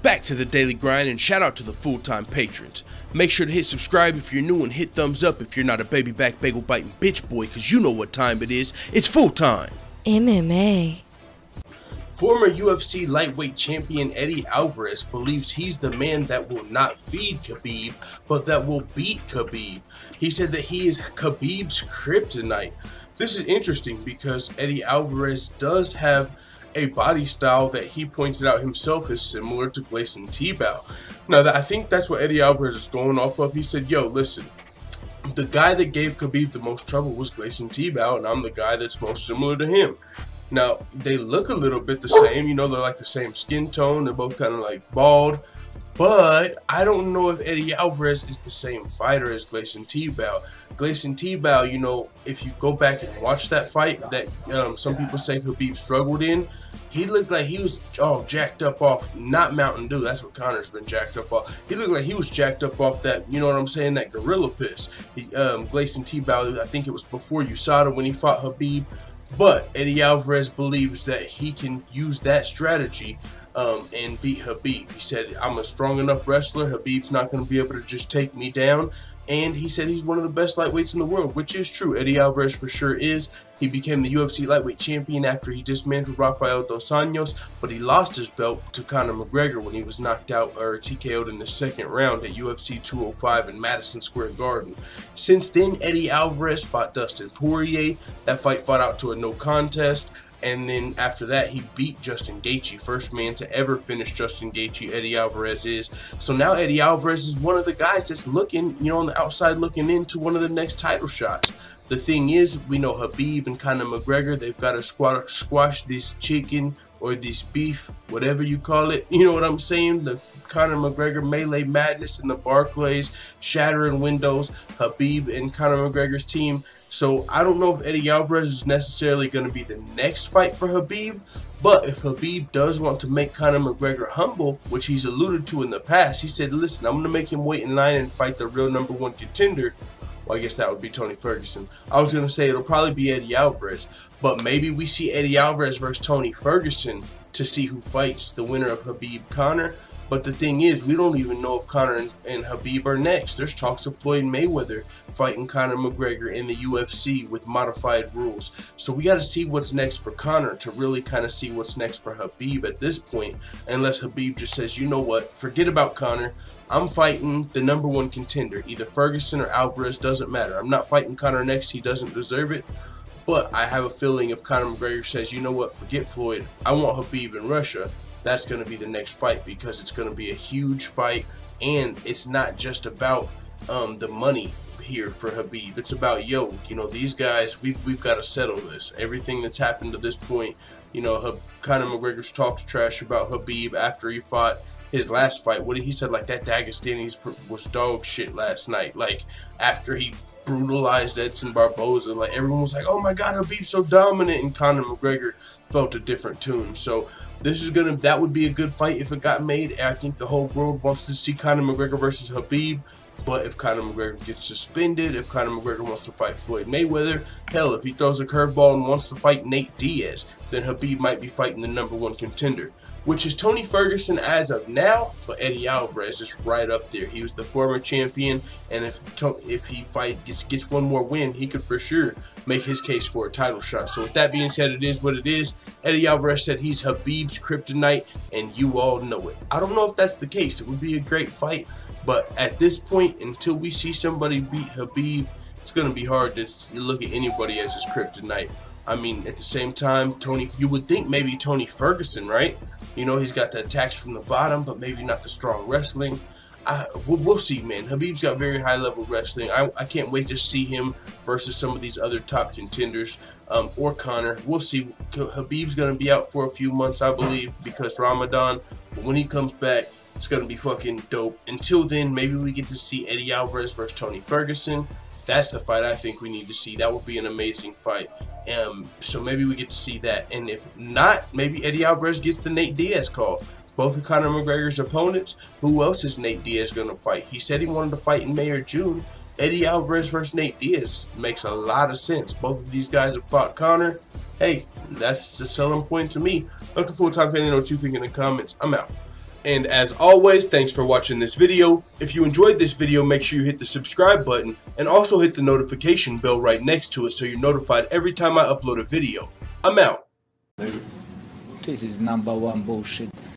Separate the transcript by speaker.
Speaker 1: Back to the daily grind, and shout out to the full-time patrons. Make sure to hit subscribe if you're new and hit thumbs up if you're not a baby back bagel biting bitch boy, cause you know what time it is. It's full time.
Speaker 2: MMA.
Speaker 1: Former UFC lightweight champion Eddie Alvarez believes he's the man that will not feed Khabib, but that will beat Khabib. He said that he is Khabib's kryptonite. This is interesting because Eddie Alvarez does have a body style that he pointed out himself is similar to Gleison Tibau. Now, I think that's what Eddie Alvarez is going off of. He said, yo, listen, the guy that gave Khabib the most trouble was Gleison Tibau, and I'm the guy that's most similar to him. Now, they look a little bit the same. You know, they're like the same skin tone. They're both kind of like bald. But I don't know if Eddie Alvarez is the same fighter as Gleison Tibau. Gleison Tibau, you know, if you go back and watch that fight that some people say Khabib struggled in, he looked like he was jacked up off, not Mountain Dew. That's what Conor's been jacked up off. He looked like he was jacked up off that, you know what I'm saying, that gorilla piss. Gleison Tibau, I think it was before USADA when he fought Khabib. But Eddie Alvarez believes that he can use that strategy and beat Khabib. He said, I'm a strong enough wrestler. Khabib's not going to be able to just take me down. And he said he's one of the best lightweights in the world, which is true. Eddie Alvarez for sure is. He became the UFC lightweight champion after he dismantled Rafael Dos Anjos, but he lost his belt to Conor McGregor when he was knocked out or TKO'd in the second round at UFC 205 in Madison Square Garden. Since then, Eddie Alvarez fought Dustin Poirier. That fight fought out to a no contest. And then after that, he beat Justin Gaethje. First man to ever finish Justin Gaethje, Eddie Alvarez is. So now Eddie Alvarez is one of the guys that's looking, you know, on the outside looking into one of the next title shots. The thing is, we know Khabib and Conor McGregor, they've got to squash this chicken or this beef, whatever you call it. You know what I'm saying? The Conor McGregor melee madness in the Barclays, shattering windows, Khabib and Conor McGregor's team. So I don't know if Eddie Alvarez is necessarily going to be the next fight for Khabib, but if Khabib does want to make Conor McGregor humble, which he's alluded to in the past, he said, listen, I'm going to make him wait in line and fight the real #1 contender. Well, I guess that would be Tony Ferguson. I was going to say it'll probably be Eddie Alvarez, but maybe we see Eddie Alvarez versus Tony Ferguson to see who fights the winner of Khabib-Conor. But the thing is, we don't even know if Conor and Khabib are next. There's talks of Floyd Mayweather fighting Conor McGregor in the UFC with modified rules. So we got to see what's next for Conor to really kind of see what's next for Khabib at this point. Unless Khabib just says, you know what, forget about Conor. I'm fighting the #1 contender. Either Ferguson or Alvarez, doesn't matter. I'm not fighting Conor next. He doesn't deserve it. But I have a feeling if Conor McGregor says, you know what, forget Floyd. I want Khabib in Russia. That's going to be the next fight because it's going to be a huge fight, and it's not just about the money here for Khabib. It's about, yo, you know, these guys, we've got to settle this. Everything that's happened to this point, you know, Conor McGregor's talked trash about Khabib after he fought his last fight. What he said, like, that Dagestani was dog shit last night. Like, after he brutalized Edson Barboza, like, everyone was like, oh my god, Khabib's so dominant, and Conor McGregor felt a different tune. So that would be a good fight if it got made. I think the whole world wants to see Conor McGregor versus Khabib. But if Conor McGregor gets suspended, if Conor McGregor wants to fight Floyd Mayweather, hell, if he throws a curveball and wants to fight Nate Diaz, then Khabib might be fighting the #1 contender, which is Tony Ferguson as of now. But Eddie Alvarez is right up there. He was the former champion, and if he gets one more win, he could for sure make his case for a title shot. So with that being said, it is what it is. Eddie Alvarez said he's Khabib's kryptonite, and you all know it. I don't know if that's the case. It would be a great fight. But at this point, until we see somebody beat Khabib, it's going to be hard to look at anybody as his kryptonite. I mean, at the same time, you would think maybe Tony Ferguson, right? You know, he's got the attacks from the bottom, but maybe not the strong wrestling. We'll see, man. Khabib's got very high-level wrestling. I can't wait to see him versus some of these other top contenders, or Conor. We'll see. Khabib's going to be out for a few months, I believe, because Ramadan. But when he comes back, it's going to be fucking dope. Until then, maybe we get to see Eddie Alvarez versus Tony Ferguson. That's the fight I think we need to see. That would be an amazing fight. So maybe we get to see that. And if not, maybe Eddie Alvarez gets the Nate Diaz call. Both of Conor McGregor's opponents, who else is Nate Diaz going to fight? He said he wanted to fight in May or June. Eddie Alvarez versus Nate Diaz makes a lot of sense. Both of these guys have fought Conor. Hey, that's the selling point to me. Look at full-time fan. Know what you think in the comments. I'm out. And as always, thanks for watching this video. If you enjoyed this video, make sure you hit the subscribe button and also hit the notification bell right next to it so you're notified every time I upload a video. I'm out.
Speaker 2: This is #1 bullshit.